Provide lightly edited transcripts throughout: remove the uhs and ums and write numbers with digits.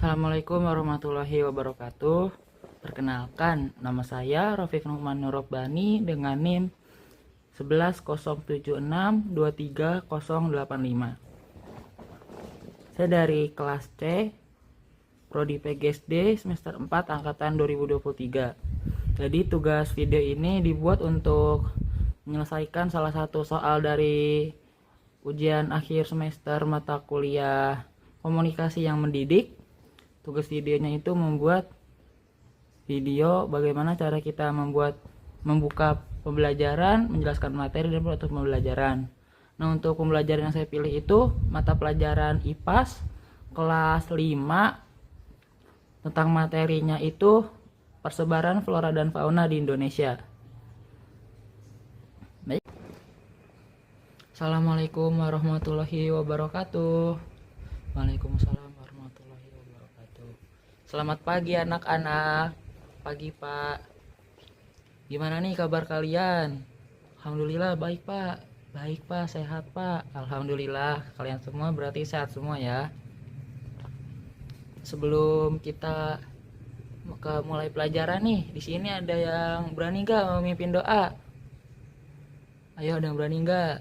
Assalamualaikum warahmatullahi wabarakatuh. Perkenalkan, nama saya Rafiq Nuhman Nurrobbani dengan NIM 1107623085. Saya dari kelas C, Prodi PGSD semester 4 angkatan 2023. Jadi tugas video ini dibuat untuk menyelesaikan salah satu soal dari ujian akhir semester mata kuliah komunikasi yang mendidik. Tugas videonya itu membuat video bagaimana cara kita membuka pembelajaran, menjelaskan materi dan proses pembelajaran. Nah, untuk pembelajaran yang saya pilih itu mata pelajaran IPAS kelas 5, tentang materinya itu persebaran flora dan fauna di Indonesia. Baik. Assalamualaikum warahmatullahi wabarakatuh. Waalaikumsalam. Selamat pagi anak-anak. Pagi Pak. Gimana nih kabar kalian? Alhamdulillah baik Pak. Baik Pak, sehat Pak. Alhamdulillah kalian semua berarti sehat semua ya. Sebelum kita mulai pelajaran nih, di sini ada yang berani nggak memimpin doa? Ayo, ada yang berani nggak?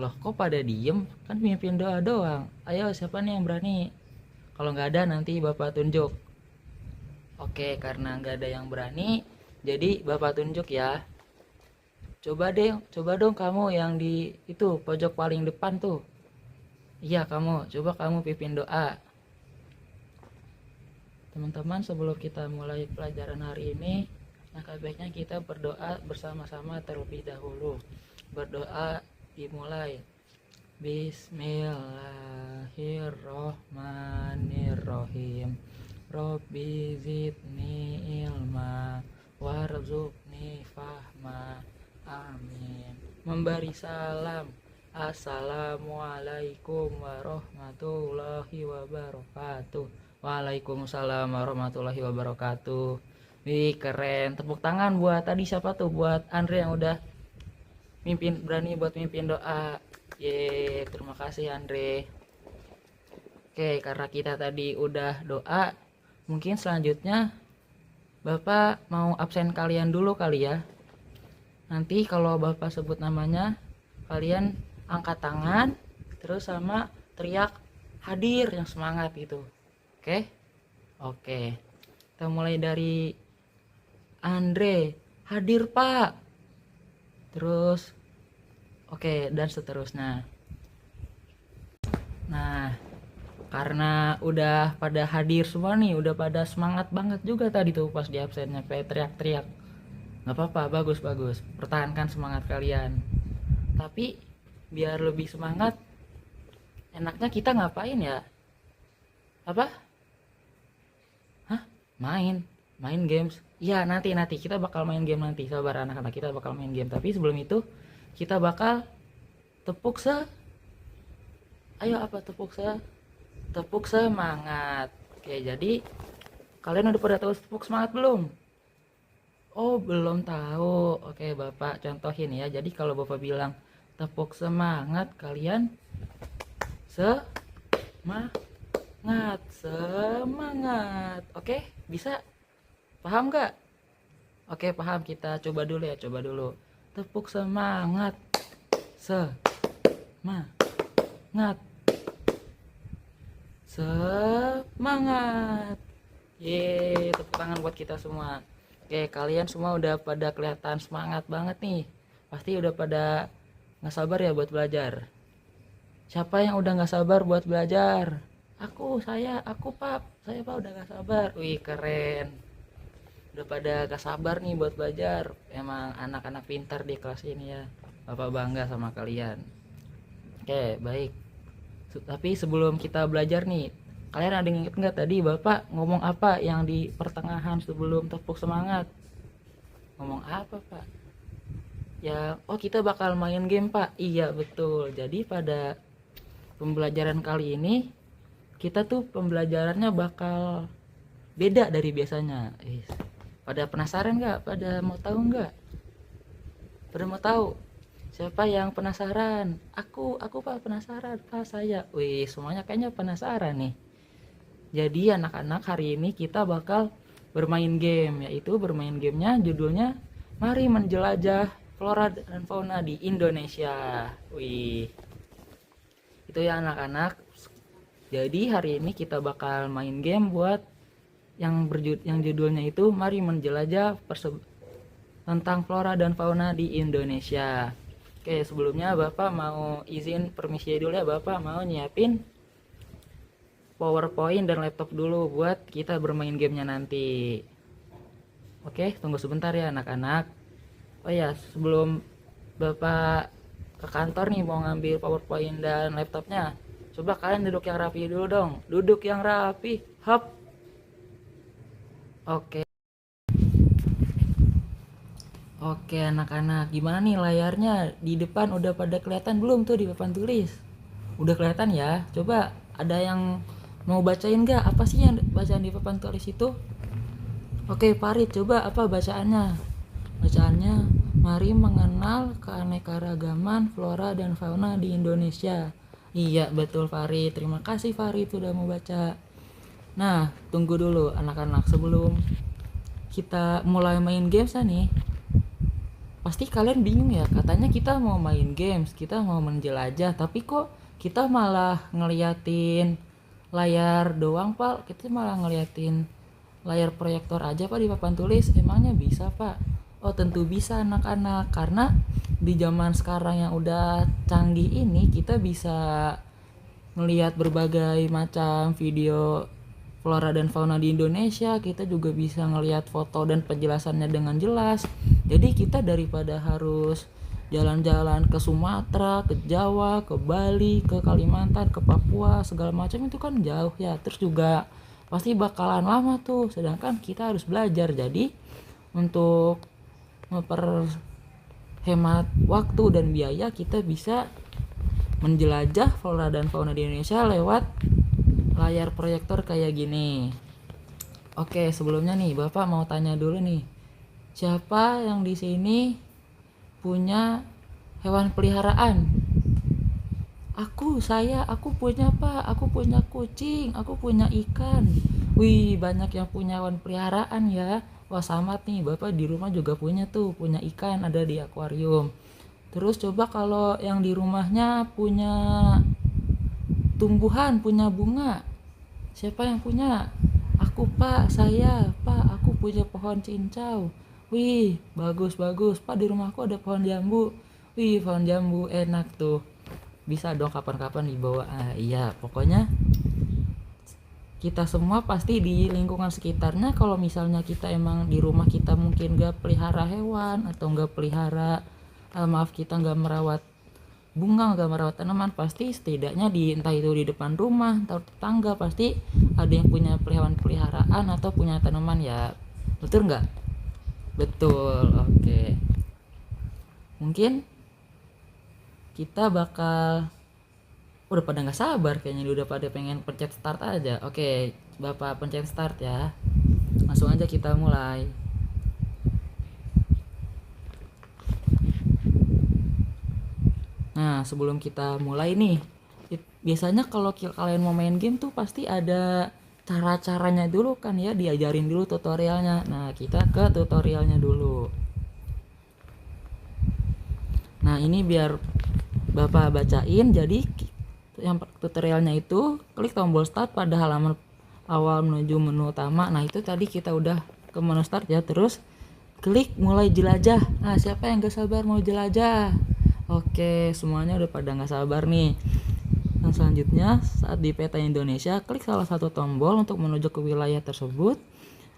Loh, kok pada diem? Kan mimpin doa doang. Ayo, siapa nih yang berani? Kalau nggak ada nanti Bapak tunjuk. Oke, karena nggak ada yang berani, jadi Bapak tunjuk ya. Coba dong kamu yang di itu pojok paling depan tuh. Iya kamu, coba kamu pimpin doa. Teman-teman, sebelum kita mulai pelajaran hari ini, maka baiknya kita berdoa bersama-sama terlebih dahulu. Berdoa dimulai. Bismillahirrohmanirrohim. Robbi zidni ilma warzuqni fahma. Amin. Memberi salam. Assalamualaikum warahmatullahi wabarakatuh. Waalaikumsalam warahmatullahi wabarakatuh. Wih, keren. Tepuk tangan buat tadi siapa tuh? Buat Andre yang udah berani buat mimpin doa. Terima kasih Andre. Oke, karena kita tadi udah doa, mungkin selanjutnya Bapak mau absen kalian dulu kali ya. Nanti kalau Bapak sebut namanya, kalian angkat tangan, terus sama teriak hadir yang semangat gitu. Oke? Oke. Kita mulai dari Andre, hadir Pak. Terus oke, dan seterusnya. Nah, karena udah pada hadir semua nih, udah pada semangat banget juga tadi tuh pas di absennya, kayak teriak-teriak. Nggak apa-apa, bagus. Pertahankan semangat kalian. Tapi biar lebih semangat, enaknya kita ngapain ya? Apa? Hah? Main games. Iya, nanti kita bakal main game nanti. Sabar anak-anak, kita bakal main game. Tapi sebelum itu kita bakal tepuk tepuk semangat. Oke, jadi kalian udah pada tahu tepuk semangat belum? Oh, belum tahu. Oke, Bapak contohin ya. Jadi kalau Bapak bilang tepuk semangat, kalian semangat. Oke, bisa? Paham nggak? Oke, paham. Kita coba dulu ya, tepuk semangat. Semangat. Tepuk tangan buat kita semua. Oke, kalian semua udah pada kelihatan semangat banget nih. Pasti udah pada nggak sabar ya buat belajar. Siapa yang udah nggak sabar buat belajar? Aku Pak. Saya Pak udah nggak sabar. Wih, keren. Udah pada gak sabar nih buat belajar. Emang anak-anak pintar di kelas ini ya. Bapak bangga sama kalian. Oke, baik. Tapi sebelum kita belajar nih, kalian ada yang inget nggak tadi Bapak ngomong apa yang di pertengahan sebelum tepuk semangat? Ngomong apa Pak? Ya, kita bakal main game Pak. Iya betul. Jadi pada pembelajaran kali ini kita tuh pembelajarannya bakal beda dari biasanya. Pada penasaran nggak? Pada mau tahu nggak? Pada mau tahu? Siapa yang penasaran? Aku Pak penasaran Pak, saya. Wih, semuanya kayaknya penasaran nih. Jadi anak-anak, hari ini kita bakal bermain game, yaitu bermain gamenya judulnya Mari Menjelajah Flora dan Fauna di Indonesia. Wih, itu ya anak-anak. Jadi hari ini kita bakal main game buat yang judulnya itu Mari Menjelajah tentang flora dan fauna di Indonesia. Oke, sebelumnya Bapak mau izin permisi dulu ya, Bapak mau nyiapin PowerPoint dan laptop dulu buat kita bermain gamenya nanti. Oke, tunggu sebentar ya anak-anak. Oh ya, sebelum Bapak ke kantor nih mau ngambil PowerPoint dan laptopnya, coba kalian duduk yang rapi dulu dong. Duduk yang rapi. Hop. Oke. Oke anak-anak, gimana nih layarnya? Di depan udah pada kelihatan belum tuh di papan tulis? Udah kelihatan ya? Coba ada yang mau bacain nggak? Apa sih yang bacaan di papan tulis itu? Oke Farid, coba apa bacaannya? Bacaannya, mari mengenal keanekaragaman flora dan fauna di Indonesia. Iya betul Farid, terima kasih Farid sudah mau baca. Nah, tunggu dulu anak-anak, sebelum kita mulai main games nih, pasti kalian bingung ya, katanya kita mau main games, kita mau menjelajah, tapi kok kita malah ngeliatin layar doang Pak, kita malah ngeliatin layar proyektor aja Pak di papan tulis, emangnya bisa Pak? Oh tentu bisa anak-anak, karena di zaman sekarang yang udah canggih ini kita bisa ngelihat berbagai macam video flora dan fauna di Indonesia, kita juga bisa ngelihat foto dan penjelasannya dengan jelas. Jadi kita daripada harus jalan-jalan ke Sumatera, ke Jawa, ke Bali, ke Kalimantan, ke Papua, segala macam itu kan jauh ya. Terus juga pasti bakalan lama tuh, sedangkan kita harus belajar. Jadi untuk memperhemat waktu dan biaya, kita bisa menjelajah flora dan fauna di Indonesia lewat layar proyektor kayak gini. Oke, sebelumnya nih Bapak mau tanya dulu nih, siapa yang di sini punya hewan peliharaan? Aku punya Pak, aku punya kucing, aku punya ikan. Wih, banyak yang punya hewan peliharaan ya. Wah, sama nih, Bapak di rumah juga punya tuh, punya ikan ada di akuarium. Terus coba kalau yang di rumahnya punya tumbuhan, punya bunga. Siapa yang punya? Aku Pak, aku punya pohon cincau. Wih, bagus. Pak, di rumahku ada pohon jambu. Wih, pohon jambu enak tuh. Bisa dong kapan-kapan dibawa. Iya, pokoknya kita semua pasti di lingkungan sekitarnya, kalau misalnya kita emang di rumah kita mungkin gak pelihara hewan atau gak pelihara kita gak merawat bunga, gak merawat tanaman, pasti setidaknya entah itu di depan rumah atau tetangga pasti ada yang punya hewan peliharaan atau punya tanaman ya, betul nggak? Betul. Oke, mungkin kita bakal udah pada nggak sabar kayaknya, udah pada pengen pencet start aja. Oke, Bapak pencet start ya, langsung aja kita mulai. Nah, sebelum kita mulai nih, biasanya kalau kalian mau main game tuh pasti ada cara-caranya dulu kan ya, diajarin dulu tutorialnya. Nah, kita ke tutorialnya dulu. Nah, ini biar Bapak bacain. Jadi yang tutorialnya itu klik tombol start pada halaman awal menuju menu utama. Nah, itu tadi kita udah ke menu start ya. Terus klik mulai jelajah. Nah, siapa yang gak sabar mau jelajah? Oke, semuanya udah pada gak sabar nih. Dan selanjutnya, saat di peta Indonesia, klik salah satu tombol untuk menuju ke wilayah tersebut.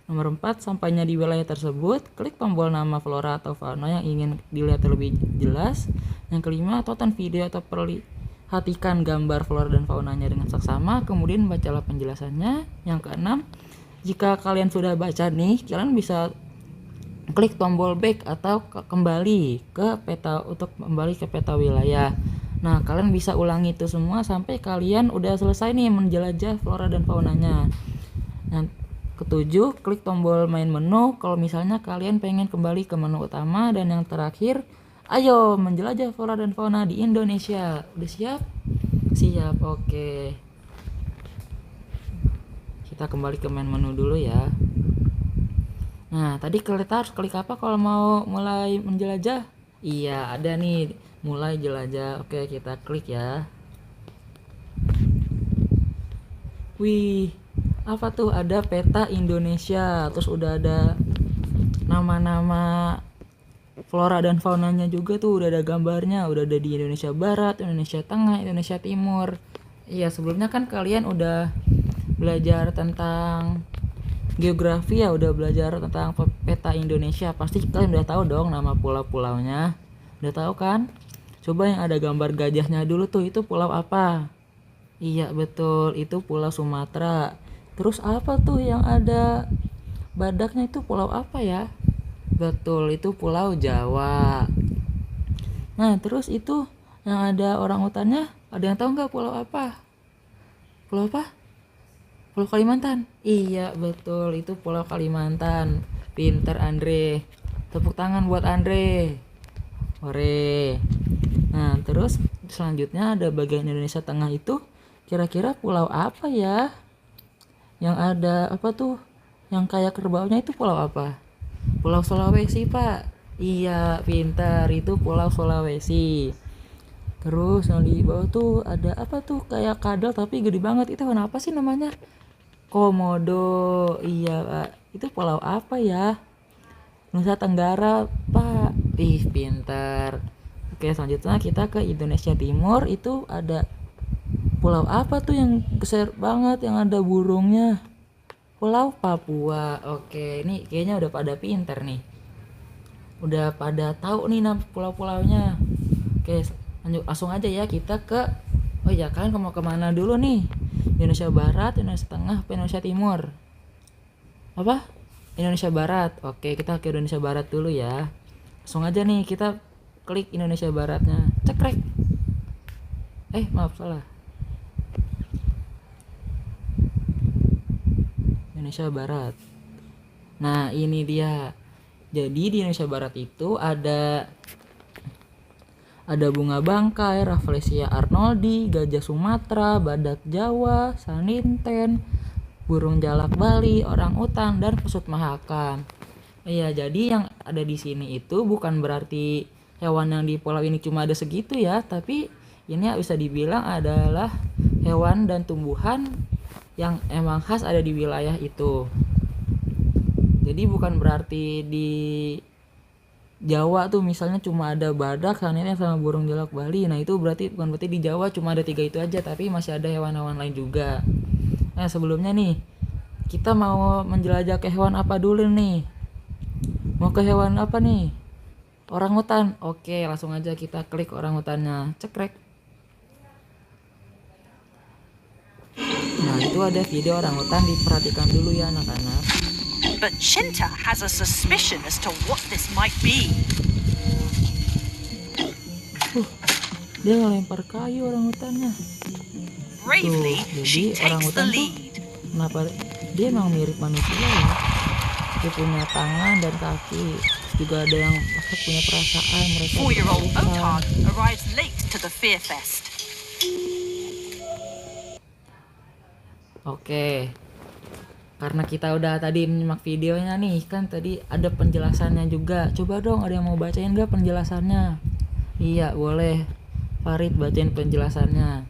Nomor 4, sampainya di wilayah tersebut, klik tombol nama flora atau fauna yang ingin dilihat lebih jelas. Yang kelima, tonton video atau perhatikan gambar flora dan faunanya dengan seksama, kemudian bacalah penjelasannya. Yang keenam, jika kalian sudah baca nih, kalian bisa klik tombol back atau kembali ke peta untuk kembali ke peta wilayah. Nah, kalian bisa ulangi itu semua sampai kalian udah selesai nih menjelajah flora dan faunanya. Nah, ketujuh, klik tombol main menu kalau misalnya kalian pengen kembali ke menu utama. Dan yang terakhir, ayo menjelajah flora dan fauna di Indonesia. Udah siap? Siap, oke. Kita kembali ke main menu dulu ya. Nah, tadi kita harus klik apa kalau mau mulai menjelajah? Iya, ada nih, mulai jelajah. Oke, kita klik ya. Wih, apa tuh? Ada peta Indonesia. Terus udah ada nama-nama flora dan faunanya juga tuh, udah ada gambarnya. Udah ada di Indonesia Barat, Indonesia Tengah, Indonesia Timur. Iya, sebelumnya kan kalian udah belajar tentang geografi ya, udah belajar tentang peta Indonesia. Pasti kalian udah tahu dong nama pulau-pulaunya. Udah tahu kan? Coba yang ada gambar gajahnya dulu tuh, itu pulau apa? Iya betul, itu Pulau Sumatera. Terus apa tuh yang ada badaknya, itu pulau apa ya? Betul, itu Pulau Jawa. Nah terus itu yang ada orangutannya, ada yang tahu nggak pulau apa? Pulau apa? Pulau Kalimantan. Iya betul, itu Pulau Kalimantan. Pinter Andre. Tepuk tangan buat Andre. Hore. Nah terus selanjutnya ada bagian Indonesia Tengah itu, kira-kira pulau apa ya? Yang ada apa tuh? Yang kayak kerbaunya itu pulau apa? Pulau Sulawesi, Pak. Iya, pintar. Itu Pulau Sulawesi. Terus yang di bawah tuh ada apa tuh? Kayak kadal tapi gede banget. Itu kenapa sih namanya? Komodo. Iya, Pak. Itu pulau apa ya? Nusa Tenggara, Pak. Ih, pintar. Oke, selanjutnya kita ke Indonesia Timur. Itu ada pulau apa tuh yang besar banget, yang ada burungnya? Pulau Papua. Oke, ini kayaknya udah pada pinter nih. Udah pada tahu nih nama pulau-pulaunya. Oke, lanjut langsung aja ya kita ke. Oh ya, kalian mau kemana dulu nih? Indonesia Barat, Indonesia Tengah, Indonesia Timur? Apa? Indonesia Barat. Oke, kita ke Indonesia Barat dulu ya. Langsung aja nih kita klik Indonesia Baratnya. Cekrek. Maaf salah. Indonesia Barat. Nah, ini dia. Jadi di Indonesia Barat itu ada bunga bangkai, Rafflesia arnoldi, gajah Sumatera, badak Jawa, saninten, burung jalak Bali, orang utan, dan pesut mahakam. Iya, jadi yang ada di sini itu bukan berarti hewan yang di pulau ini cuma ada segitu ya, tapi ini bisa dibilang adalah hewan dan tumbuhan yang emang khas ada di wilayah itu. Jadi bukan berarti di Jawa tuh misalnya cuma ada badak, saninten, sama burung jalak Bali. Nah itu bukan berarti di Jawa cuma ada 3 itu aja, tapi masih ada hewan-hewan lain juga. Nah sebelumnya nih, kita mau menjelajah ke hewan apa dulu nih? Mau ke hewan apa nih? Orangutan. Oke, langsung aja kita klik orangutannya. Cekrek. Nah itu ada video orangutan, diperhatikan dulu ya anak-anak. But Shinta has a suspicion as to what this might be. Dia ngelempar kayu orangutannya. Bravely, she jadi takes the orangutan tuh lead. kenapa dia emang mirip manusia ya? Dia punya tangan dan kaki. Juga ada yang punya perasaan. Mereka 4-year-old berpelukan. Otard arrives late to the Fear Fest. Oke, karena kita udah tadi menyimak videonya nih, kan tadi ada penjelasannya juga. Coba dong, ada yang mau bacain gak penjelasannya? Iya boleh, Farid bacain penjelasannya.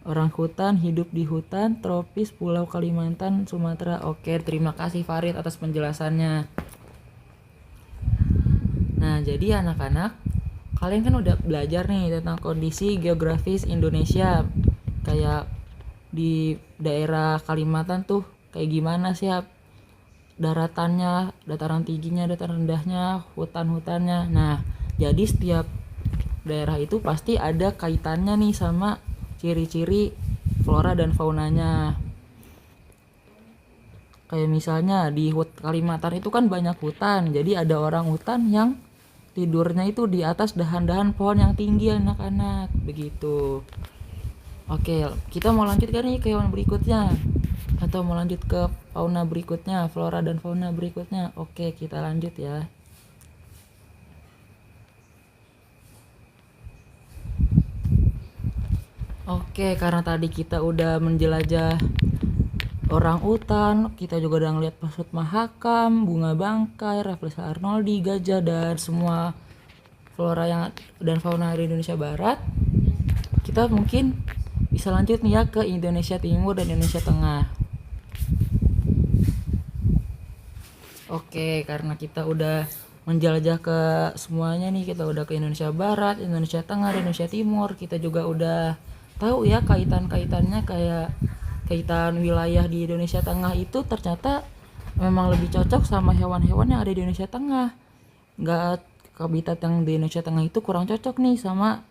Orang hutan hidup di hutan tropis Pulau Kalimantan, Sumatera. Oke, terima kasih Farid atas penjelasannya. Nah jadi anak-anak, kalian kan udah belajar nih tentang kondisi geografis Indonesia. Kayak di daerah Kalimantan tuh kayak gimana sih ya? Daratannya, dataran tingginya, dataran rendahnya, hutan-hutannya. Nah jadi setiap daerah itu pasti ada kaitannya nih sama ciri-ciri flora dan faunanya. Kayak misalnya di Kalimantan itu kan banyak hutan, jadi ada orang hutan yang tidurnya itu di atas dahan-dahan pohon yang tinggi anak-anak, begitu. Oke, kita mau lanjut kan nih ke hewan berikutnya, atau mau lanjut ke fauna berikutnya, flora dan fauna berikutnya? Oke, kita lanjut ya. Oke, karena tadi kita udah menjelajah orang utan, kita juga udah ngeliat Pasut Mahakam, bunga bangkai, Rafflesia arnoldi, gajah, dan semua flora yang dan fauna di Indonesia Barat. Kita mungkin bisa lanjut nih ya ke Indonesia Timur dan Indonesia Tengah. Oke, karena kita udah menjelajah ke semuanya nih, kita udah ke Indonesia Barat, Indonesia Tengah, dan Indonesia Timur. Kita juga udah tahu ya kaitan-kaitannya, kayak kaitan wilayah di Indonesia Tengah itu ternyata memang lebih cocok sama hewan-hewan yang ada di Indonesia Tengah. Nggak, habitat yang di Indonesia Tengah itu kurang cocok nih sama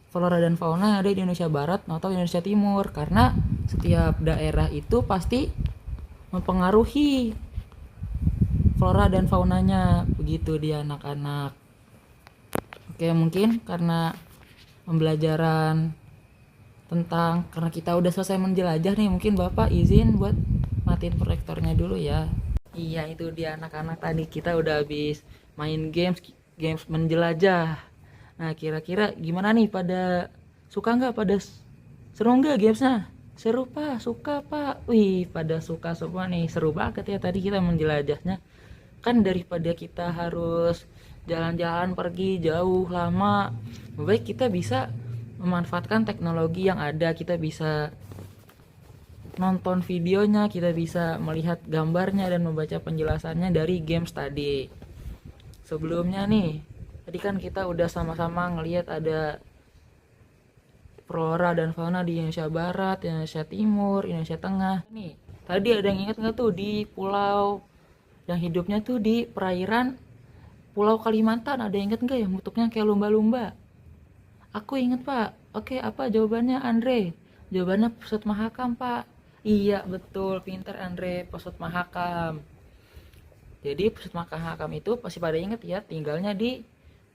flora dan fauna yang ada di Indonesia Barat atau Indonesia Timur, karena setiap daerah itu pasti mempengaruhi flora dan faunanya, begitu dia anak-anak. Oke, mungkin karena pembelajaran karena kita udah selesai menjelajah nih, mungkin Bapak izin buat matiin proyektornya dulu ya. Iya, itu dia anak-anak, tadi kita udah habis main games menjelajah. Nah, kira-kira gimana nih, pada suka nggak, pada seru nggak gamesnya? Seru Pak, suka Pak. Wih, pada suka semua nih, seru banget ya tadi kita menjelajahnya. Kan daripada kita harus jalan-jalan pergi jauh lama, lebih baik kita bisa memanfaatkan teknologi yang ada. Kita bisa nonton videonya, kita bisa melihat gambarnya dan membaca penjelasannya dari games tadi. Sebelumnya nih, tadi kan kita udah sama-sama ngelihat ada flora dan fauna di Indonesia Barat, Indonesia Timur, Indonesia Tengah. Nih, tadi ada yang ingat nggak tuh di pulau yang hidupnya tuh di perairan Pulau Kalimantan? Ada yang inget nggak ya, bentuknya kayak lumba-lumba? Aku inget Pak. Oke, apa jawabannya Andre? Jawabannya Pasut Mahakam Pak. Iya betul, pinter Andre, Pasut Mahakam. Jadi Pasut Mahakam itu pasti pada inget ya, tinggalnya di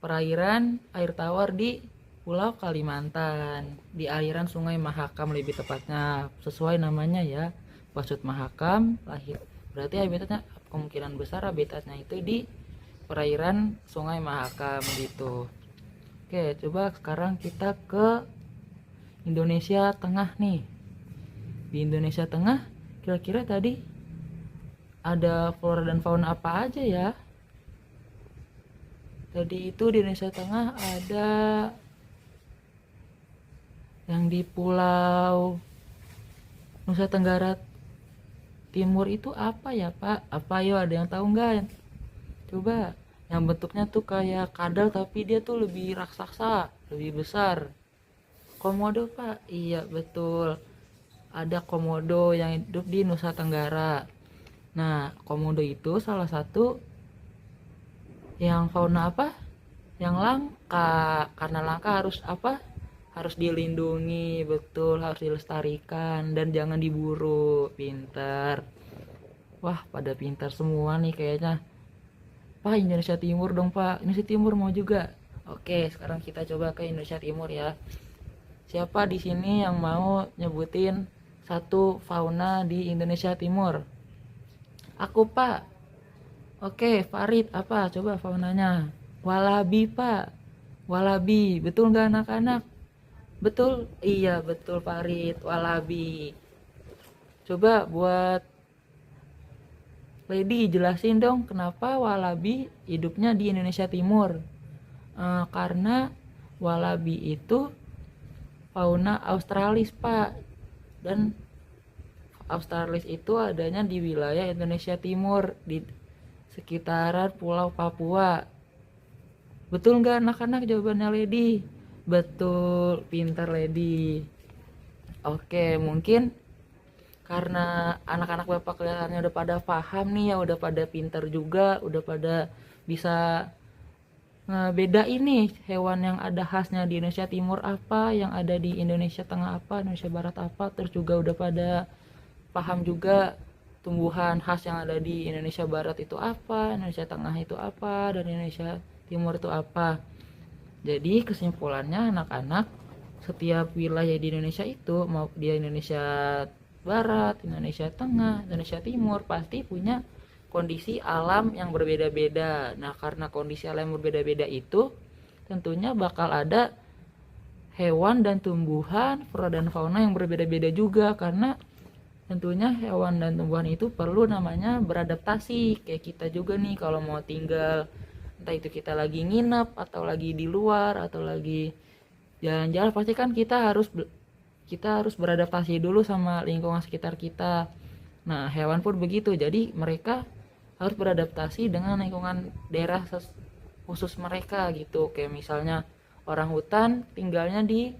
perairan air tawar di Pulau Kalimantan, di aliran Sungai Mahakam lebih tepatnya, sesuai namanya ya, Pasut Mahakam lahir. Berarti habitatnya kemungkinan besar habitatnya itu di perairan Sungai Mahakam gitu. Oke, coba sekarang kita ke Indonesia Tengah nih. Di Indonesia Tengah kira-kira tadi ada flora dan fauna apa aja ya? Tadi itu di Indonesia Tengah ada yang di Pulau Nusa Tenggara Timur itu apa ya Pak? Apa yo, ada yang tahu nggak? Coba, yang bentuknya tuh kayak kadal tapi dia tuh lebih raksasa, lebih besar. Komodo Pak? Iya betul, ada komodo yang hidup di Nusa Tenggara. Nah, komodo itu salah satu yang fauna apa? Yang langka. Karena langka harus apa? Harus dilindungi, betul, harus dilestarikan dan jangan diburu. Pintar. Wah, pada pintar semua nih kayaknya. Pak, Indonesia Timur dong Pak. Indonesia Timur mau juga. Oke, sekarang kita coba ke Indonesia Timur ya. Siapa di sini yang mau nyebutin satu fauna di Indonesia Timur? Aku Pak. Oke, Farid, apa? Coba faunanya. Walabi Pak. Walabi, betul nggak anak-anak? Betul? Iya betul Farid, walabi. Coba buat Lady jelasin dong kenapa walabi hidupnya di Indonesia Timur. Karena walabi itu fauna australis Pak, dan australis itu adanya di wilayah Indonesia Timur di sekitaran Pulau Papua. Betul nggak anak-anak jawabannya Lady? Betul, pintar Lady. Oke, mungkin karena anak-anak Bapak kelihatannya udah pada paham nih ya, udah pada pintar juga, udah pada bisa ngebedain nih hewan yang ada khasnya di Indonesia Timur apa, yang ada di Indonesia Tengah apa, Indonesia Barat apa, terus juga udah pada paham juga tumbuhan khas yang ada di Indonesia Barat itu apa, Indonesia Tengah itu apa, dan Indonesia Timur itu apa. Jadi kesimpulannya anak-anak, setiap wilayah di Indonesia itu, mau dia Indonesia Barat, Indonesia Tengah, Indonesia Timur, pasti punya kondisi alam yang berbeda-beda. Nah, karena kondisi alam yang berbeda-beda itu, tentunya bakal ada hewan dan tumbuhan, flora dan fauna yang berbeda-beda juga, karena tentunya hewan dan tumbuhan itu perlu namanya beradaptasi. Kayak kita juga nih kalau mau tinggal, entah itu kita lagi nginep atau lagi di luar atau lagi jalan-jalan, pasti kan kita harus beradaptasi dulu sama lingkungan sekitar kita. Nah, hewan pun begitu. Jadi mereka harus beradaptasi dengan lingkungan daerah khusus mereka gitu. Kayak misalnya orang hutan tinggalnya di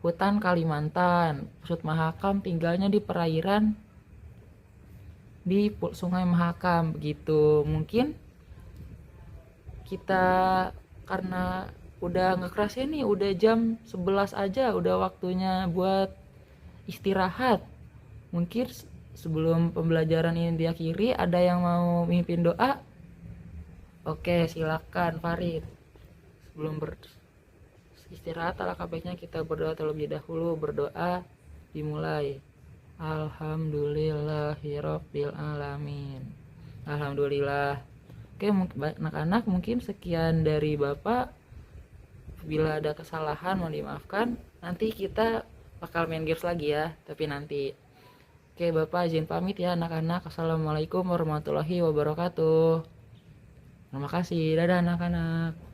hutan Kalimantan, Pusut Mahakam tinggalnya di perairan di Sungai Mahakam begitu. Mungkin kita karena udah nggak kerasa nih, udah jam 11 aja, udah waktunya buat istirahat. Mungkin sebelum pembelajaran ini diakhiri, ada yang mau mimpin doa? Oke, silakan Farid. Sebelum istirahat, alangkah baiknya kita berdoa terlebih dahulu. Berdoa dimulai. Alhamdulillahirabbil alamin. Alhamdulillah. Oke, anak-anak, mungkin sekian dari Bapak. Bila ada kesalahan mohon dimaafkan. Nanti kita bakal main games lagi ya, tapi nanti. Oke, Bapak izin pamit ya anak-anak. Assalamualaikum warahmatullahi wabarakatuh. Terima kasih. Dadah anak-anak.